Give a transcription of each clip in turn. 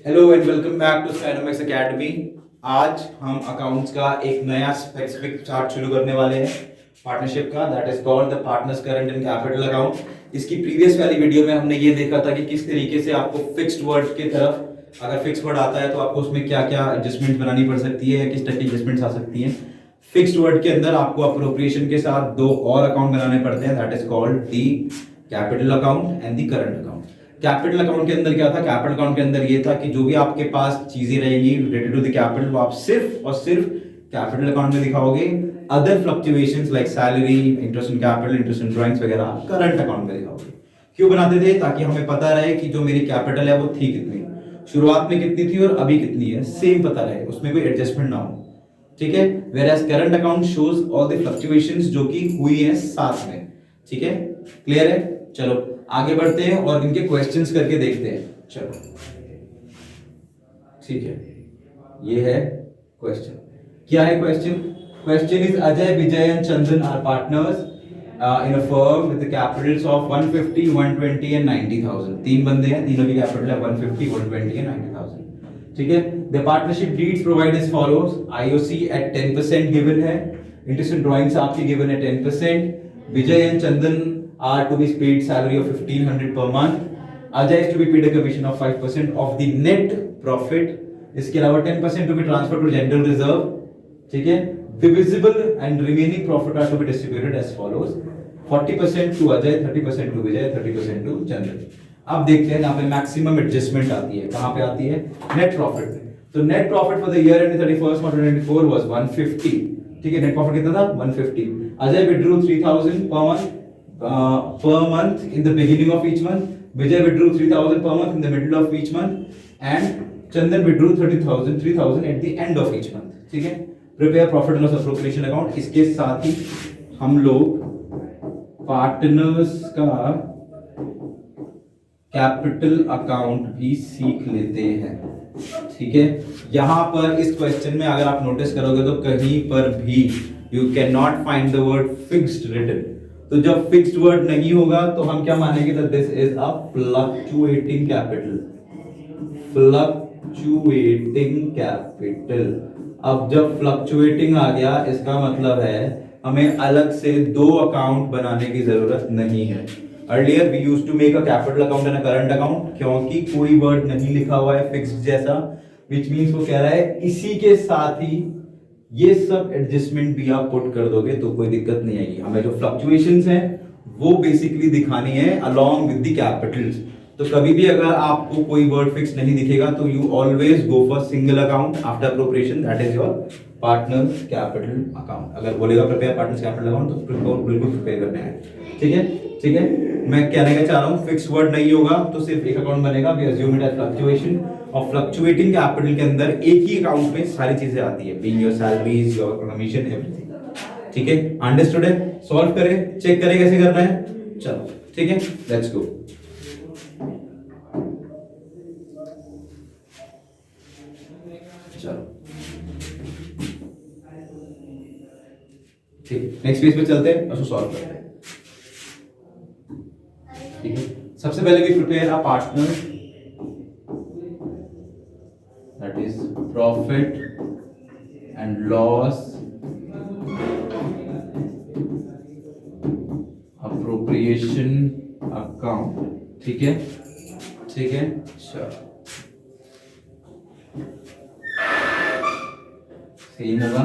Hello and welcome back to Skynomics academy. आज हम accounts का एक नया स्पेसिफिक चार्ट शुरू करने वाले हैं पार्टनरशिप का, that is called the partners current and capital account. इसकी प्रीवियस वाली वीडियो में हमने ये देखा था कि किस तरीके से आपको फिक्स्ड वर्ड की तरफ, अगर फिक्स्ड वर्ड आता है तो आपको उसमें क्या क्या एडजस्टमेंट बनानी पड़ सकती है, किस तरह की एडजस्टमेंट्स आ सकती हैं। फिक्स्ड वर्ड के अंदर आपको अप्रोप्रिएशन के साथ दो और अकाउंट बनाने पड़ते हैं, that is called the capital account and the current account. Capital account के अंदर क्या था? कैपिटल अकाउंट के अंदर ये था कि जो भी आपके पास चीजें रहेंगी रिलेटेड टू द कैपिटल वो आप सिर्फ और सिर्फ कैपिटल अकाउंट में दिखाओगे। Other fluctuations like salary, interest in capital, interest in drawings वगैरह करंट अकाउंट में दिखाओगे। क्यों बनाते थे? ताकि हमें पता रहे कि जो मेरी कैपिटल है वो थी कितनी, शुरुआत में कितनी थी और अभी कितनी है, सेम पता रहे, उसमें कोई एडजस्टमेंट ना हो। ठीक है। Where current account shows all the fluctuations जो कि हुई है साथ में। ठीक है, क्लियर है? चलो आगे बढ़ते हैं और इनके क्वेश्चंस करके देखते हैं। चलो ठीक है, ये है क्वेश्चन। क्या है question? Question is Ajay, Vijay and Chandan are partners in a firm with capitals of 150, 120 एंड 90,000। तीन बंदे हैं, तीनों की कैपिटल है 150, 120 एंड 90,000। ठीक है। The partnership deeds provide as follows. IOC at 10% given है, इंटरेस्ट इन ड्राइंग्स आपकी गिवन है 10%। Vijay and Chandan are to be paid salary of 1500 per month. Ajay is to be paid a commission of 5% of the net profit. इसके अलावा 10% to be transferred to general reserve. ठीक है। Divisible and remaining profit are to be distributed as follows: 40% to Ajay, 30% to Vijay, 30% to Chandan। अब देखते हैं यहाँ पे maximum adjustment आती है, कहाँ पे आती है? Net profit. तो net profit for the year end 31st March 2024 was 150। ठीक है, नेट प्रॉफिट कितना था? 150। Ajay withdrew 3000 per month in the beginning of each month. Vijay withdrew 3,000 per month in the middle of each month, and Chandan withdrew 3,000 at the end of each month. ठीक है। Prepare profit and loss appropriation account। इसके साथ ही हम लोग partners का capital account भी सीख लेते हैं। ठीक है। यहां पर इस क्वेश्चन में अगर आप नोटिस करोगे तो कहीं पर भी you can not find the word fixed written. तो जब फिक्स्ड वर्ड नहीं होगा तो हम क्या मानेंगे? That this is a fluctuating capital. Fluctuating capital. अब जब फ्लक्चुएटिंग आ गया इसका मतलब है हमें अलग से दो अकाउंट बनाने की जरूरत नहीं है। Earlier we used to make a capital account and a current account, क्योंकि कोई वर्ड नहीं लिखा हुआ है फिक्स्ड जैसा, व्हिच मींस वो कह रहा है इसी के साथ ही ये सब एडजस्टमेंट भी आप पुट कर दोगे तो कोई दिक्कत नहीं आएगी। हमें जो फ्लक्चुएशंस हैं वो बेसिकली दिखानी है अलोंग विद द कैपिटल्स। तो कभी भी अगर आपको कोई वर्ड फिक्स नहीं दिखेगा तो you always go for single account after appropriation, that is your partners capital account. अगर बोलेगा प्रिपेयर पार्टनर्स कैपिटल अकाउंट तो बिल्कुल प्रिपेयर करना है। ठीक है, ठीक है। मैं कहने का चाह रहा हूँ फिक्स वर्ड नहीं होगा तो सिर्फ एक अकाउंट बनेगा, we assume it as fluctuation. और फ्लक्चुएटिंग कैपिटल के अंदर एक ही अकाउंट में सारी चीजें आती है, being your salaries, your commission, everything. ठीक है, अंडरस्टूड है? सॉल्व करें, चेक करें कैसे करना है। चलो ठीक है, लेट्स गो। चलो ठीक, नेक्स्ट पेज पे चलते हैं और उसको सॉल्व करते हैं। ठीक है, सबसे पहले we prepare a partner, that is profit and loss appropriation account. ठीक है, ठीक है। चलो सेम होगा।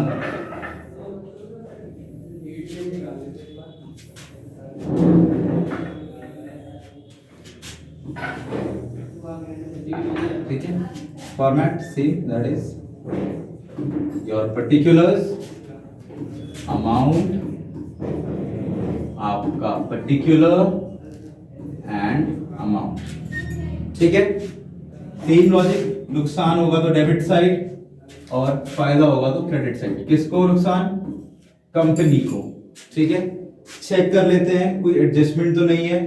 ठीक है, format same, that is your particulars, amount आपका पर्टिकुलर एंड अमाउंट। ठीक है, सेम लॉजिक। नुकसान होगा तो डेबिट साइड और फायदा होगा तो क्रेडिट साइड। किसको नुकसान? कंपनी को। ठीक है, चेक कर लेते हैं कोई एडजस्टमेंट तो नहीं है।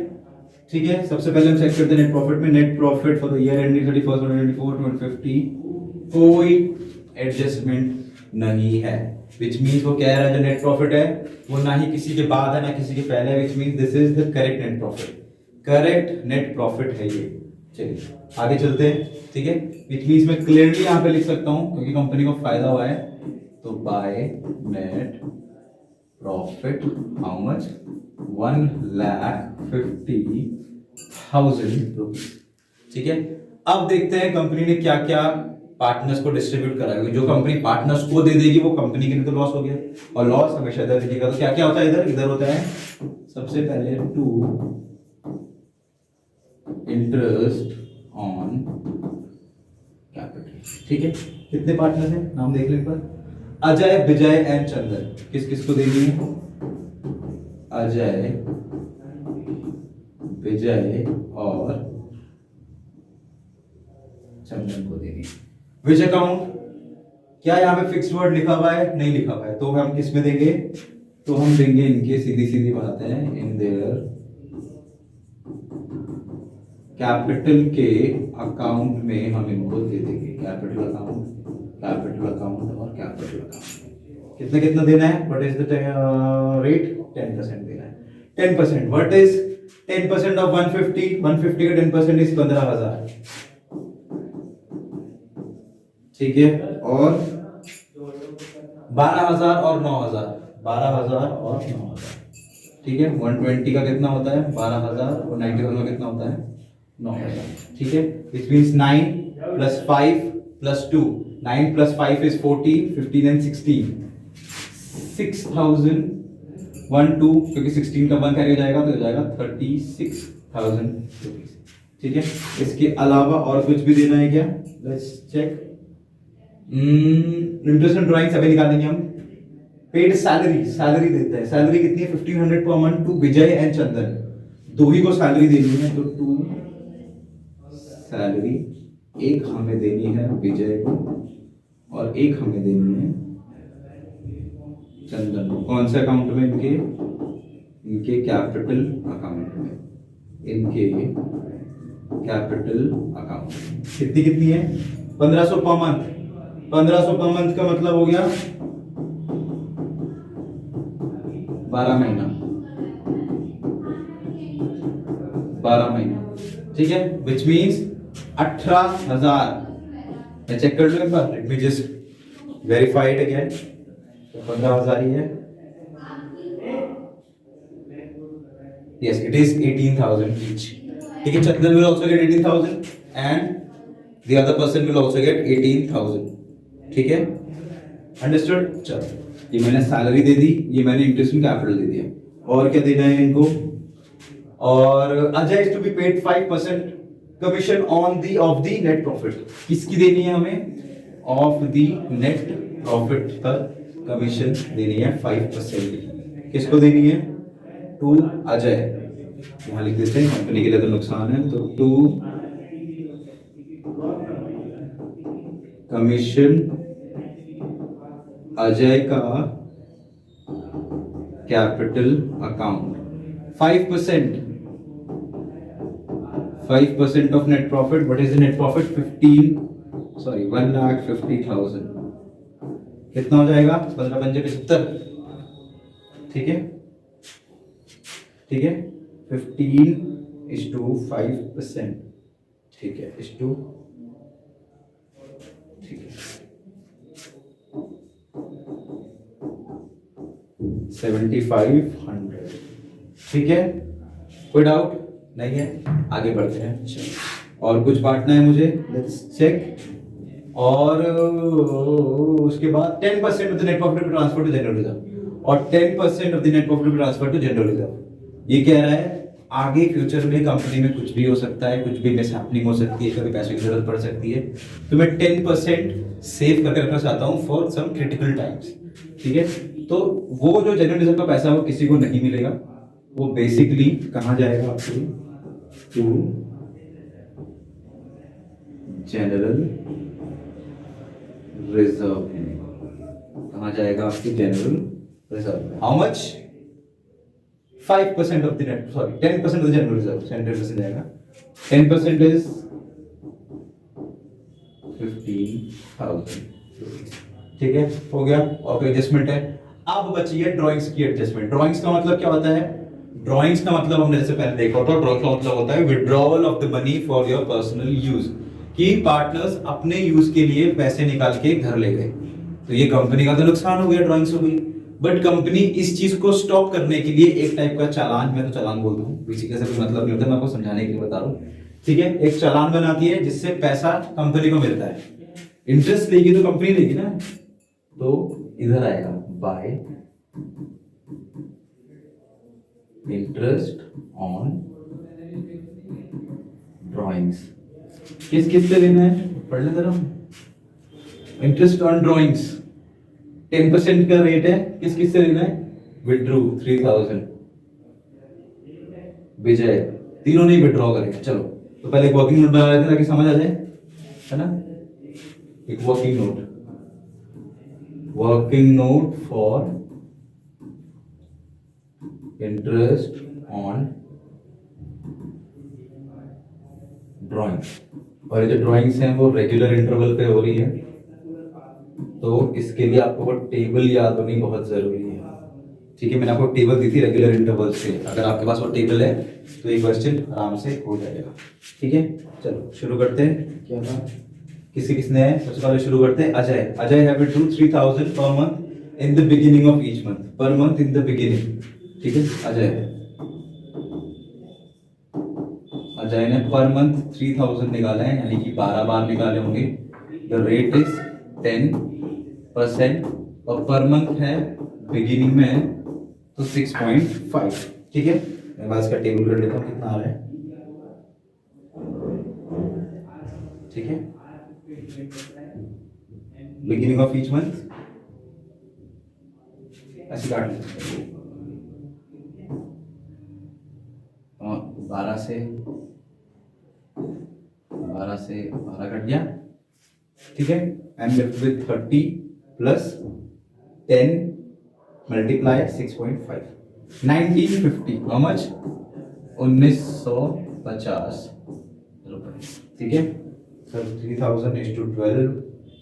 ठीक है, सबसे पहले हम चेक करते हैं नेट प्रॉफिट में। Net profit for the year ending 31st March 2024 150, कोई एडजस्टमेंट नहीं है, विच मींस वो कह रहा है जो नेट प्रॉफिट है वो ना ही किसी के बाद है ना किसी के पहले है, which means this is the correct net profit. Correct net profit है ये। चलिए आगे चलते हैं, ठीक है। विच मीन्स मैं क्लियरली यहाँ पे लिख सकता हूँ क्योंकि कंपनी को फायदा हुआ है, तो by net profit how much, 1,50,000 rupees, ठीक है। अब देखते हैं कंपनी ने क्या क्या पार्टनर्स को डिस्ट्रीब्यूट करा है। जो कंपनी पार्टनर्स को दे देगी वो कंपनी के लिए तो लॉस हो गया, और लॉस हमेशा इधर दिखेगा। तो क्या क्या होता है इधर, इधर होता है सबसे पहले टू इंटरेस्ट ऑन कैपिटल, ठीक है। कितने पार्टनर्स हैं नाम देख लें पर, अजय, विजय एंड चंदन। किस किस को देनी है, अजय, विजय और चंदन को देनी है। विच अकाउंट, क्या यहाँ पे फिक्स्ड वर्ड लिखा हुआ है, नहीं लिखा हुआ है, तो हम किस में देंगे, तो हम देंगे इनके, सीधी सीधी बात है, इन देयर कैपिटल के अकाउंट में हम इनको दे देंगे। कैपिटल अकाउंट, कैपिटल अकाउंट और कैपिटल अकाउंट। कितना कितना देना है, व्हाट इज द रेट, 10% देना है। 10%, व्हाट इज 10% ऑफ 150, 150 का 10% इज 15,000, ठीक है। और 12,000 और 9,000, 12,000 और 9,000, ठीक है। 120 का कितना होता है 12,000 और 90,000 का कितना होता है 9,000, ठीक है। Which means 9 plus 5 plus 2, 9 plus 5 is 14, 15 and 16, 6,000, 1 2, क्योंकि 16 का 1 कैरी हो जाएगा तो हो जाएगा 36,000 रुपीज, ठीक है। इसके अलावा और कुछ भी देना है क्या, let's check. Interest and drawing सभी निकालेंगे हम। पेड सैलरी, सैलरी देता है, सैलरी कितनी है 1,500 per month to Vijay and Chandan, दो ही को सैलरी देनी है, तो टू सैलरी, एक हमें देनी है विजय को और एक हमें देनी है चंदन को। कौन से अकाउंट में, इनके, इनके कैपिटल अकाउंट में, इनके कैपिटल अकाउंट। कितनी कितनी है 1500 पर मंथ, 1500 पर मंथ का मतलब हो गया 12 महीना, 12 महीना, ठीक है। Which means 18,000। मैं चेक कर लूं एक बार, let me just verify it again. तो 15,000 ही है, यस इट इज 18,000 ईच, ठीक है। Chandan will also get 18,000 and the other person will also get 18,000, ठीक है। अंडरस्टूड। चलो ये मैंने सैलरी दे दी, ये मैंने इंटरेस्ट इन कैपिटल दे दिया, और क्या देना है इनको। और Ajay is to be paid 5% commission on the of the net profit. किसकी देनी है हमें, ऑफ दी नेट प्रॉफिट पर कमीशन देनी है 5%। किसको देनी है, टू अजय, यहां लिख देते हैं कंपनी के लिए तो नुकसान है, तो टू कमीशन अजय का capital account 5%, 5% of net profit. What is the net profit? 1,50,000। कितना हो जाएगा 15 पंजे 75, ठीक है, ठीक है। 15:5%, ठीक है, इस टू, ठीक है, 7,500, ठीक है। कोई डाउट नहीं है, आगे बढ़ते हैं। और कुछ बांटना है मुझे, लेट्स चेक। और उसके बाद 10% of the net profit to transfer to general reserve, और 10% of the net profit to transfer to general reserve. ये कह रहा है आगे फ्यूचर में कंपनी में कुछ भी हो सकता है, कुछ भी मिस हैपनिंग हो सकती है, कभी पैसे की जरूरत पड़ सकती है, तो मैं 10% सेव करके रखना चाहता हूँ फॉर सम क्रिटिकल टाइम्स, ठीक है। तो वो जो जनरल रिजर्व का पैसा वो किसी को नहीं मिलेगा, वो बेसिकली कहाँ जाएगा आपको, टू जनरल रिजर्व। कहाँ जाएगा आपकी general reserve, how much 5% of the net, sorry 10% of the general reserve, 10% जाएगा, 10% इज 15,000, ठीक है, हो गया। और कोई एडजस्टमेंट है, अब बची है ड्राइंग्स की एडजस्टमेंट। ड्राइंग्स का मतलब क्या होता है, ड्राइंग्स का मतलब हमने जैसे पहले देखा था, ड्राइंग का मतलब होता है withdrawal of the money for your personal use, कि पार्टनर्स अपने यूज के लिए पैसे निकाल के घर ले गए, तो ये कंपनी का तो नुकसान हो गया, ड्राइंग्स हो गई। बट कंपनी इस चीज को स्टॉप करने के लिए एक टाइप का चालान, मैं तो चालान बोलता हूँ, किसी का कोई मतलब नहीं होता, मैं आपको समझाने के लिए बता रहा हूँ, ठीक है, एक चालान बनाती है जिससे पैसा कंपनी को मिलता है। इंटरेस्ट लेगी तो कंपनी लेगी ना, तो इधर आएगा बाय इंटरेस्ट ऑन ड्राइंग्स। किस किस पे लेना है, पढ़ ले जरा। इंटरेस्ट ऑन ड्राइंग्स 10% का रेट है, किस किस से लेना है, विड्रू 3000, विजय, तीनों नहीं विड्रॉ करेंगे। चलो तो पहले एक वर्किंग नोट बना लेते हैं ताकि समझ आ जाए, है ना। एक working note, working note for interest on drawings, और ये जो ड्राइंग्स हैं वो रेगुलर इंटरवल पे हो रही है, तो इसके लिए आपको वो टेबल याद होनी बहुत जरूरी है, ठीक है। मैंने आपको टेबल दी थी रेगुलर इंटरवल से, अगर आपके पास वो टेबल है तो ये क्वेश्चन आराम से हो जाएगा, ठीक है। चलो शुरू करते हैं, क्या था, किसने है, सबसे पहले शुरू करते हैं Ajay. Ajay have to 3000 per month in the beginning of each month, per month in the beginning, ठीक है। अजय ने पर मंथ 3000 निकाला है, यानी कि 12 बार निकाले होंगे। द रेट इज 10%, और पर मंथ है बिगिनिंग में है तो 6.5, ठीक है। मैं बस का टेबल कर लेता हूँ कितना आ रहा है, ठीक है। बिगिनिंग ऑफ ईच मंथ ऐसे काट लेते 12 से 12 कट गया, ठीक है। And left with 30 plus 10 multiply 6.5, 1950, how much, 1950 रुपए, ठीक है। So 3000 is to 12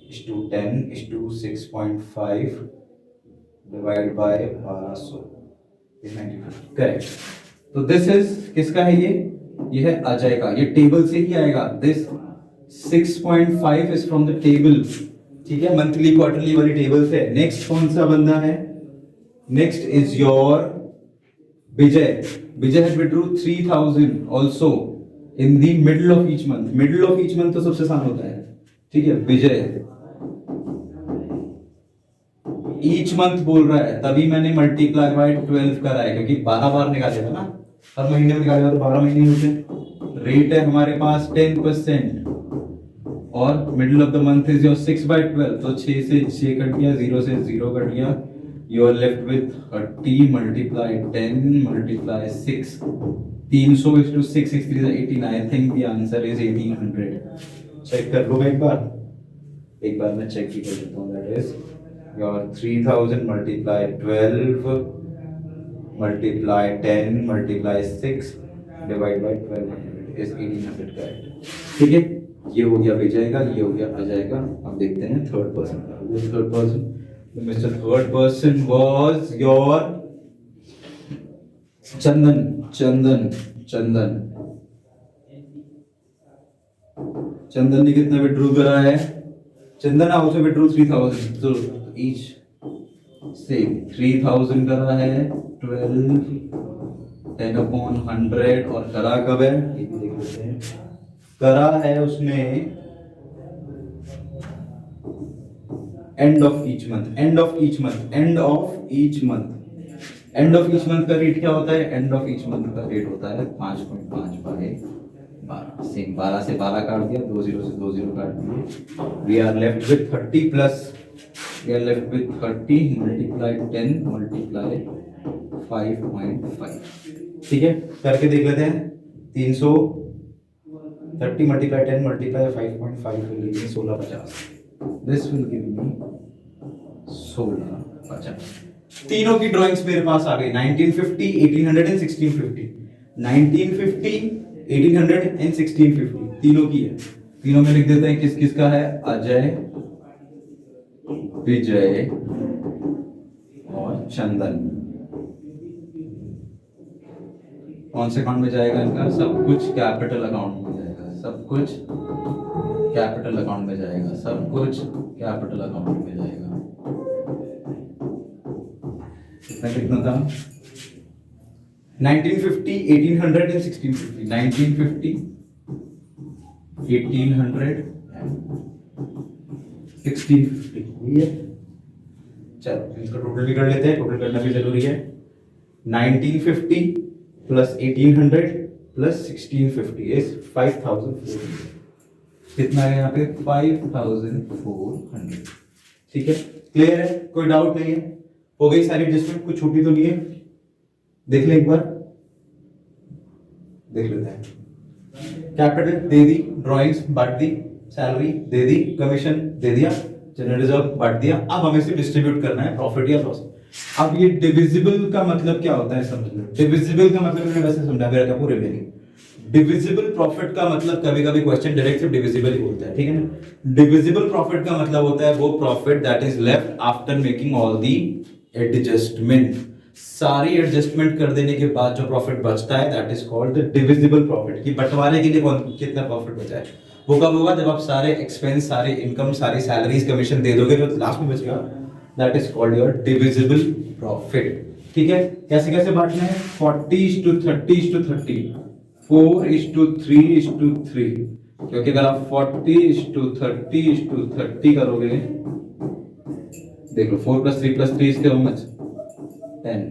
is to 10 is to 6.5 divided by 1200 is 1950, correct. तो दिस इज किसका है, ये है अजय का, ये टेबल से ही आएगा। This 6.5 is from the table, ठीक है, मंथली क्वार्टरली वाली टेबल से। नेक्स्ट कौन सा बंदा है, next is your Vijay. Vijay had withdrew 3000 also in the middle of each month, middle of each month तो सबसे आसान होता है, ठीक है। विजय ईच मंथ बोल रहा है, तभी मैंने मल्टीप्लाई बाय 12 करा है, क्योंकि 12 बार निकाले था ना, हर महीने में निकाले तो 12 महीने होते। रेट है हमारे पास 10%, और middle of the month is your 6/12, तो 6 से 6 कट गया, 0 से 0 कट गया, you are left with 30 multiply 10 multiply 6, 300 is to 6, 6 3 is 18, I think the answer is 1800। Check कर लो एक बार मैं चेक भी कर देता हूँ, that is your 3000 multiply 12 multiply 10 multiply 6 divide by 1200 is 1800, correct, ठीक है। ये हो गया विजय का, ये हो गया अजय का। अब देखते हैं थर्ड पर्सन का। Third person, mister third person was your Chandan. Chandan ने कितना विड्रू करा है, चंदन आल्सो विड्रू 3000, तो ईच से 3000 करा है, 12 10/100, और करा कब है ये भी देख लेते हैं। करा है उसने end of each month, end of each month का रेट क्या होता है, एंड ऑफ ईच मंथ का रेट होता है 5.5 बाय 12, सेम 12 से 12 काट दिया, 2 0 से 2 0 काट दिए, we are left with 30 plus, we are left with 30 multiply 10 multiply 5.5, ठीक है। करके देख लेते हैं। 300 30 multiply 10 multiply 5.5 will give me 1650, this will give me 1650। तीनों की ड्राइंग्स मेरे पास आ गई, 1950 1800 एंड 1650, 1950 1800 एंड 1650, तीनों की है। तीनों में लिख देते हैं किस किस का है, अजय, विजय और चंदन। कौन से अकाउंट में जाएगा इनका? सब कुछ कैपिटल अकाउंट में जाएगा, सब कुछ कैपिटल अकाउंट में जाएगा, सब कुछ कैपिटल अकाउंट में जाएगा। कितना था? 1950, 1800 and 1650। 1950, 1800 1650 है। चलो इसका टोटल भी कर लेते हैं, टोटल करना भी जरूरी है। 1950 प्लस 1800 प्लस 1650 इज 5400। कितना है यहाँ पे? 5400। ठीक है, क्लियर है? कोई डाउट नहीं है? हो गई सारी एडजस्टमेंट, कुछ छूटी तो नहीं है? देख ले एक बार, देख लेते हैं। कैपिटल दे दी, ड्राइंग्स बांट दी, सैलरी दे दी, कमीशन दे दिया, जनरल रिजर्व बांट दिया। अब हमें इसे डिस्ट्रीब्यूट करना है, प्रॉफिट या लॉस। अब ये डिविजिबल का मतलब क्या होता है समझ लो। डिविजिबल का मतलब मैंने वैसे समझा के रखा पूरे में। डिविजिबल प्रॉफिट का मतलब कभी कभी क्वेश्चन डायरेक्ट सिर्फ डिविजिबल ही बोलता है, ठीक है ना। डिविजिबल प्रॉफिट का मतलब होता है वो profit that is left after making all the adjustment. सारी एडजस्टमेंट कर देने के बाद जो प्रॉफिट बचता है that is called the divisible profit. कि बंटवारे के लिए कितना प्रॉफिट बचा है, वो कब होगा? जब आप सारे एक्सपेंस, सारे इनकम, सारी सैलरीज, कमीशन दे दोगे, जो लास्ट में बचेगा that is called your divisible profit. ठीक है, कैसे कैसे बांटना है? 40:30:30, 4:3:3। क्योंकि अगर आप 40:30:30 करोगे, देखो 4 + 3 + 3 इसके मच 10।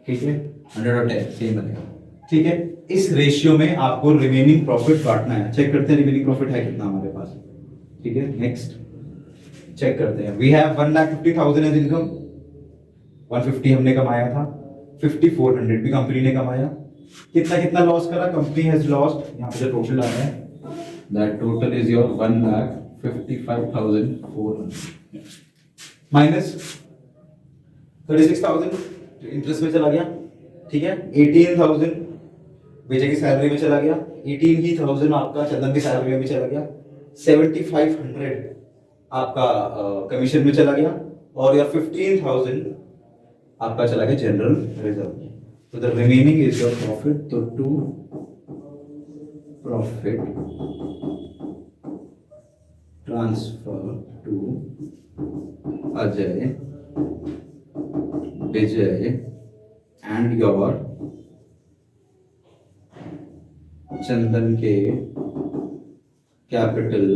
ठीक है, 110 सेम बनेगा। ठीक है, इस रेशियो में आपको रिमेनिंग प्रॉफिट बांटना है। चेक करते हैं रिमेनिंग प्रॉफिट है कितना हमारे पास। ठीक है, नेक्स्ट चेक करते हैं। We have 1,50,000 as income. 150 हमने कमाया था, 5400 भी कंपनी ने कमाया। कितना कितना लॉस करा? कंपनी हैज लॉस्ट, यहाँ पे जो टोटल आ रहा है that total is your 1,55,400 minus 36,000 interest में चला गया। ठीक है, 18,000 बेचे की सैलरी में चला गया, 18,000 आपका चंदन की सैलरी में भी चला गया, 7,500 आपका कमीशन में चला गया, और यार 15,000 आपका चला गया जनरल रिजर्व। तो the remaining is your profit. तो to profit transfer to Ajay, Vijay and your Chandan के कैपिटल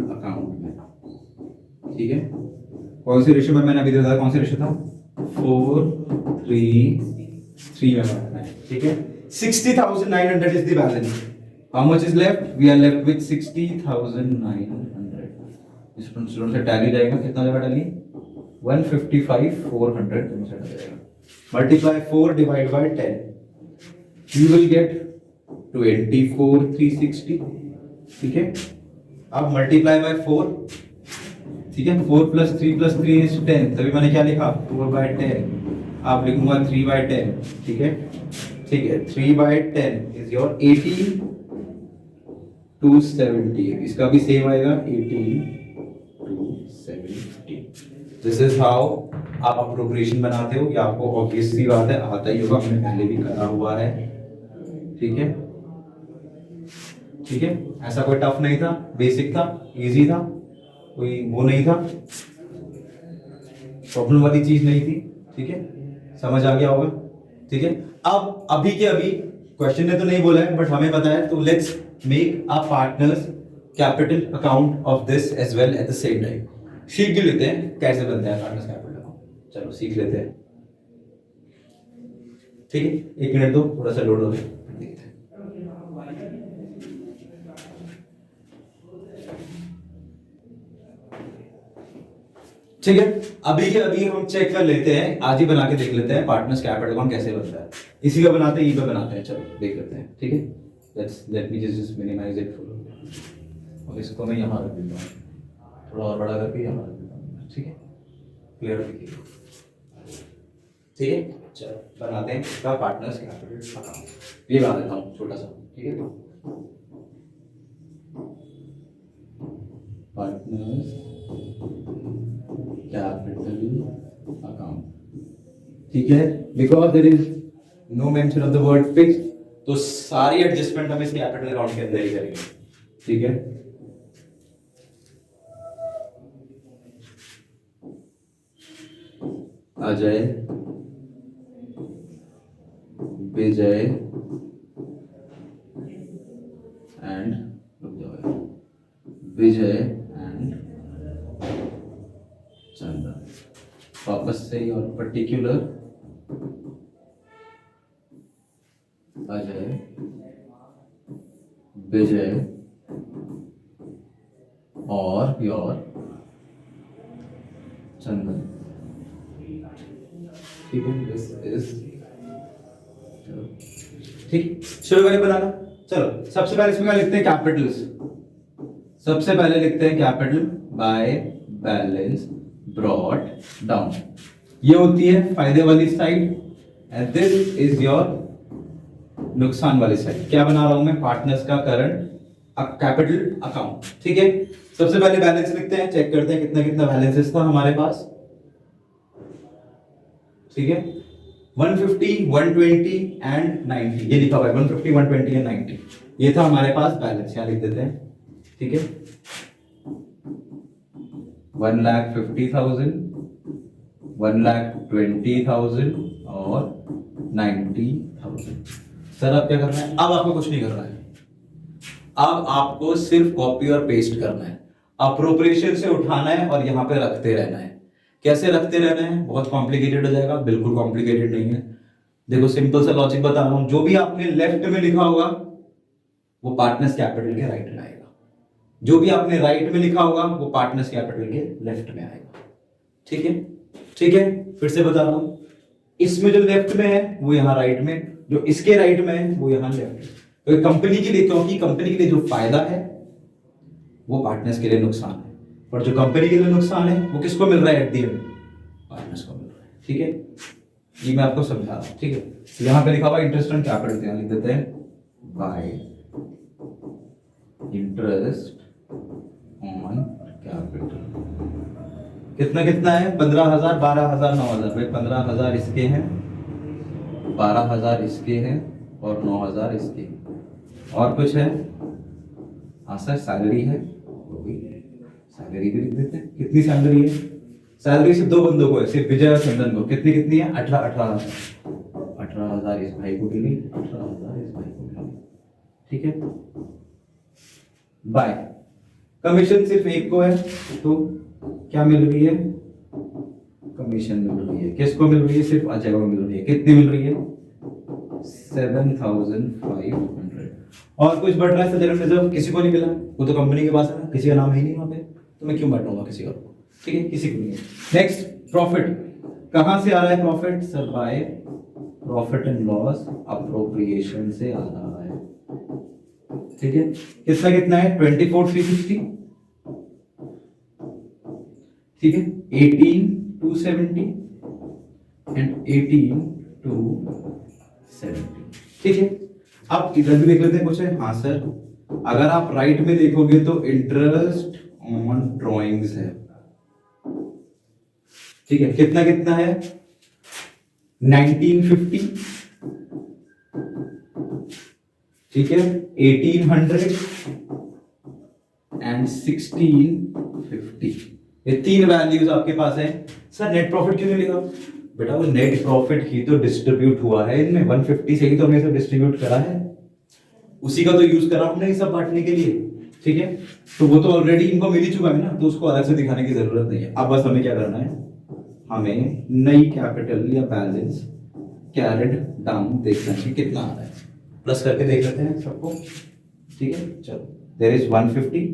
अकाउंट में। ठीक है, कौन सी रेशियो में? मैंने अभी बताया कौन सी रेशियो था? 4:3:3 में बांटना है। ठीक है, 60,900 is the balance. How much is left? We are left with 60,900। इस स्टूडेंट से टैली जाएगा, कितना जगह टैली? 155,400 दोनों से जाएगा। Multiply 4 divide by 10, you will get 24,360। ठीक है, अब मल्टीप्लाई बाय 4। ठीक है, 4 + 3 + 3 इज 10। तभी मैंने क्या लिखा? 4/10। आप लिखूंगा 3/10। ठीक है, ठीक है, 3/10 इज योर 18,270। इसका भी सेम आएगा 18,270। दिस इज हाउ आप अप्रोप्रिएशन बनाते हो। ये आपको ऑब्वियस सी बात है, आता ही होगा, हमने पहले भी करा हुआ है। ठीक है, ठीक है, ऐसा कोई टफ नहीं था, बेसिक था, इजी था, कोई वो नहीं था, प्रॉब्लम वाली चीज नहीं थी। ठीक है, समझ आ गया होगा। ठीक है, अब अभी के अभी क्वेश्चन ने तो नहीं बोला है बट हमें पता है, तो let's make a partners capital account of this as well at the same time. सीख भी लेते हैं कैसे बनता है पार्टनर्स कैपिटल अकाउंट। चलो सीख लेते हैं। ठीक है, 1 मिनट दो, थोड़ा सा लोड हो जाए, देखते हैं। ठीक है, अभी के अभी हम चेक कर लेते हैं, आज ही बना के देख लेते हैं पार्टनर्स कैपिटल अकाउंट कैसे बनता है। इसी का बनाते हैं, ये पे बनाते हैं, चलो देख लेते हैं। ठीक है, let me just minimize it full, और इसको मैं यहाँ रख देता हूँ, थोड़ा और बड़ा करके यहाँ रख देता हूँ। ठीक है, क्लियर दिखेगा। ठीक है, चलो बनाते हैं इसका पार्टनर्स कैपिटल अकाउंट। ये बना देता हूँ छोटा सा। ठीक है, पार्टनर्स कैपिटल अकाउंट। ठीक है, because there is no mention of the word fix, तो सारी एडजस्टमेंट हम इस कैपिटल अकाउंट के अंदर ही करेंगे। ठीक है, Ajay, Vijay and Vijay and चंदन, वापस से और पर्टिकुलर अजय, विजय और योर चंदन। ठीक है, दिस इज ठीक। शुरू करें बनाना। चलो सबसे पहले इसमें क्या लिखते हैं, कैपिटल्स। सबसे पहले लिखते हैं capital by balance brought down, ये होती है फायदे वाली side and this is your नुकसान वाली साइड। क्या बना रहा हूं मैं, पार्टनर्स का करंट कैपिटल अकाउंट। ठीक है, सबसे पहले बैलेंस लिखते हैं, चेक करते हैं कितना कितना बैलेंसेस था हमारे पास। ठीक है, 150, 120 एंड 90, ये लिखा हुआ है 150, 120 एंड 90, ये था हमारे पास बैलेंस, यहां लिख देते हैं। ठीक है, 1,50,000, 1,20,000 और 90,000। सर अब क्या करना है, अब आपको कुछ नहीं करना है, अब आपको सिर्फ कॉपी और पेस्ट करना है, अप्रोप्रिएशन से उठाना है और यहां पे रखते रहना है। कैसे रखते रहना है, बहुत कॉम्प्लिकेटेड हो जाएगा, बिल्कुल कॉम्प्लिकेटेड नहीं है। देखो सिंपल सा लॉजिक बता रहा हूं, जो भी आपने लेफ्ट में लिखा होगा वो पार्टनर्स कैपिटल के राइट में आएगा, जो भी आपने राइट में लिखा होगा वो पार्टनर्स कैपिटल के लेफ्ट में आएगा। ठीक है, ठीक है, फिर से बता रहा हूं, इसमें जो लेफ्ट में है वो यहां राइट में, जो इसके राइट में है वो यहां लेफ्ट में। तो कंपनी के लिए, क्योंकि कंपनी के लिए जो फायदा है वो पार्टनर्स के लिए नुकसान है, और जो कंपनी के लिए नुकसान है वो किसको मिल रहा है एट द एंड, पार्टनर्स को मिल रहा है। ठीक है, ये मैं आपको समझा रहा हूं। ठीक है, यहां पे लिखा हुआ इंटरेस्ट ऑन कैपिटल, यहां लिख देते हैं बाय इंटरेस्ट ऑन कैपिटल। कितना कितना है, 15,000, 12,000, 9,000। भाई 15,000 इसके हैं, 12,000 इसके हैं और 9,000 इसके हैं। और कुछ है, हाँ सर सैलरी है, सैलरी भी लिख देते हैं। कितनी सैलरी है, सैलरी सिर्फ दो बंदों को है, सिर्फ विजय और चंदन को। कितनी कितनी है, 18,000 इस भाई को मिली, 18,000 इस भाई को मिली। ठीक है, बाय कमीशन सिर्फ एक को है, तो क्या मिल रही है, कमीशन मिल रही है। किसको मिल रही है, सिर्फ अजय को मिल रही है। कितनी मिल रही है, 7,500। और कुछ बढ़ रहा है सर, रिजर्व किसी को नहीं मिला, वो तो कंपनी के पास है ना, किसी का नाम है ही नहीं वहां पे, तो मैं क्यों बांटूंगा किसी और को। ठीक है, किसी को नहीं है। नेक्स्ट प्रॉफिट, कहां से आ रहा है profit, sir by profit and loss appropriation से आ रहा है। ठीक है, कितना कितना है, 24,360। ठीक है, 18,270 एंड 18,270। ठीक है, अब इधर भी देख लेते हैं कुछ है। हाँ सर, अगर आप राइट में देखोगे तो इंटरेस्ट ऑन ड्रॉइंग्स है। ठीक है, कितना कितना है, 1950। ठीक है, 1800 एंड 1650। ये तीन वैल्यूज आपके पास है। सर नेट प्रॉफिट क्यों नहीं लिखा, बेटा वो नेट प्रॉफिट ही तो डिस्ट्रीब्यूट हुआ है इनमें, 150 से ही तो हमने सब डिस्ट्रीब्यूट करा है, उसी का तो यूज करा हमने ये सब बांटने के लिए। ठीक है, तो वो तो ऑलरेडी इनको मिल ही चुका है ना, तो उसको अलग से दिखाने की जरूरत नहीं है। अब बस हमें क्या करना है, हमें नई कैपिटल या बैलेंस कैरिड डाउन देखना है कितना आ रहा है, प्लस करके देख लेते हैं सबको। ठीक है, चलो देयर इज 150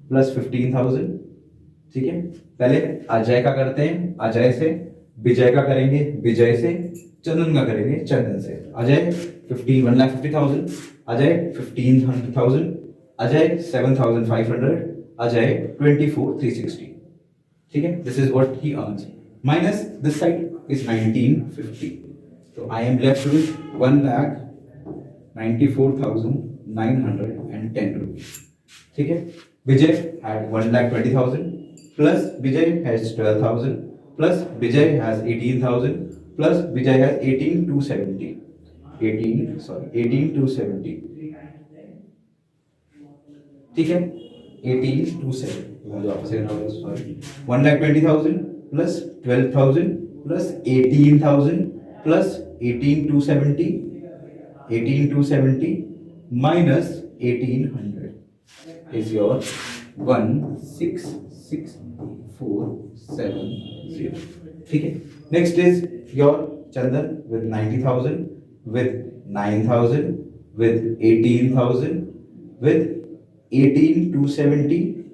प्लस 15,000। ठीक है, पहले अजय का करते हैं, अजय से, विजय का करेंगे, विजय से, चंदन का करेंगे, चंदन से। अजय 1,50,000, अजय 15,000, अजय 7,500, अजय 24,360। ठीक है, this is what he earns minus this side is 1950। तो I am left with 1,94,910 rupees. ठीक है, विजय had 1,20,000 plus Vijay has 12,000 plus Vijay has 18,000 plus Vijay has 18,270. 18,270. ठीक है, 18,270 मुझे वापस से करना होगा, sorry, 1,20,000 plus 12,000 plus 18,000 plus 18,270 minus 1,800 is your 166470. ठीक है, next is your Chandan with 90,000 with 9,000 with 18,000 with 18,270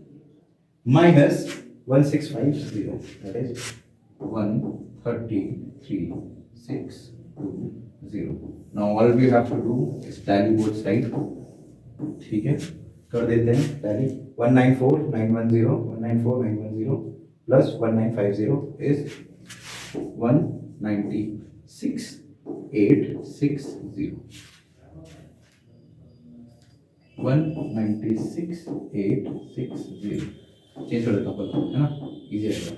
minus 1,650, that is 133,620. Now all we have to do is tally both sides. ठीक है, कर देते हैं tally. 194,910 plus 1,950 is 196,860. 196,860. चेंज कर देता हूँ, है ना, इजी रहेगा.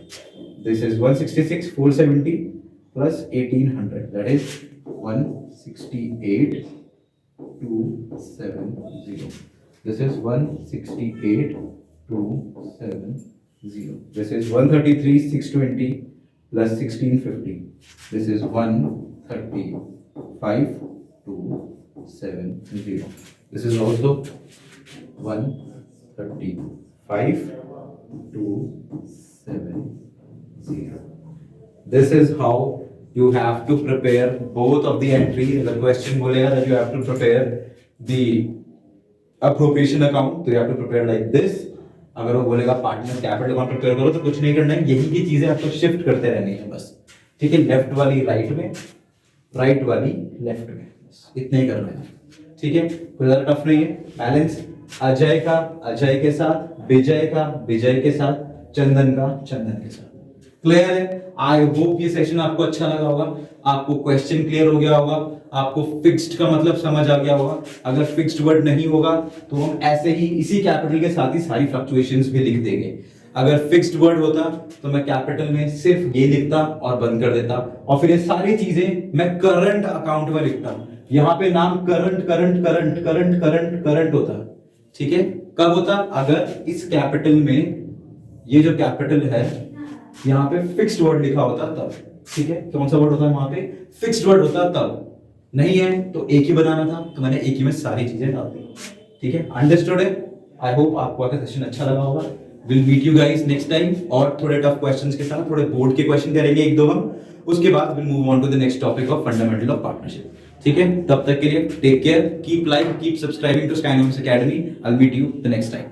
This is 166,470 plus 1,800, that is 168,270. This is 168,270. This is 133,620 plus 1,650. This is 135,270. This is also 135,270. This is how you have to prepare both of the entries. The question बोलेगा that you have to prepare the appropriation account, तो you have to prepare like this. अगर वो बोलेगा partner capital account prepare करो तो कुछ नहीं करना है, यही की चीजें आपको शिफ्ट करते रहनी है बस. ठीक है, लेफ्ट वाली राइट में, राइट वाली लेफ्ट में, बस इतना ही करना है. ठीक है, कोई ज्यादा टफ नहीं है. बैलेंस अजय का अजय के साथ, विजय का विजय के साथ, चंदन का चंदन के साथ. क्लियर है? आई होप ये सेशन आपको अच्छा लगा होगा, आपको क्वेश्चन क्लियर हो गया होगा, आपको फिक्स्ड का मतलब समझ आ गया होगा. अगर फिक्स्ड वर्ड नहीं होगा तो हम ऐसे ही इसी कैपिटल के साथ ही सारी फ्लक्चुएशंस भी लिख देंगे. अगर फिक्स्ड वर्ड होता तो मैं कैपिटल में सिर्फ ये लिखता और बंद कर देता, और फिर ये सारी चीजें मैं करंट अकाउंट में लिखता. यहाँ पे नाम current current current current current current होता. ठीक है, कब होता? अगर इस कैपिटल में ये जो कैपिटल है यहाँ पे फिक्स्ड वर्ड लिखा होता तब. ठीक है, कौन सा वर्ड होता है वहां पे? फिक्स्ड वर्ड होता तब. नहीं है तो एक ही बनाना था, तो मैंने एक ही में सारी चीजें डाल दी. ठीक है, अंडरस्टूड है? आई होप आपको आगे सेशन अच्छा लगा होगा. Will meet you guys next time, और थोड़े टफ क्वेश्चंस के साथ, थोड़े बोर्ड के क्वेश्चन करेंगे एक दो हम. उसके बाद will move on to the next topic of fundamental of partnership. ठीक है, तब तक के लिए take care, keep like, keep subscribing to Sky Noms Academy. I will meet you the next time.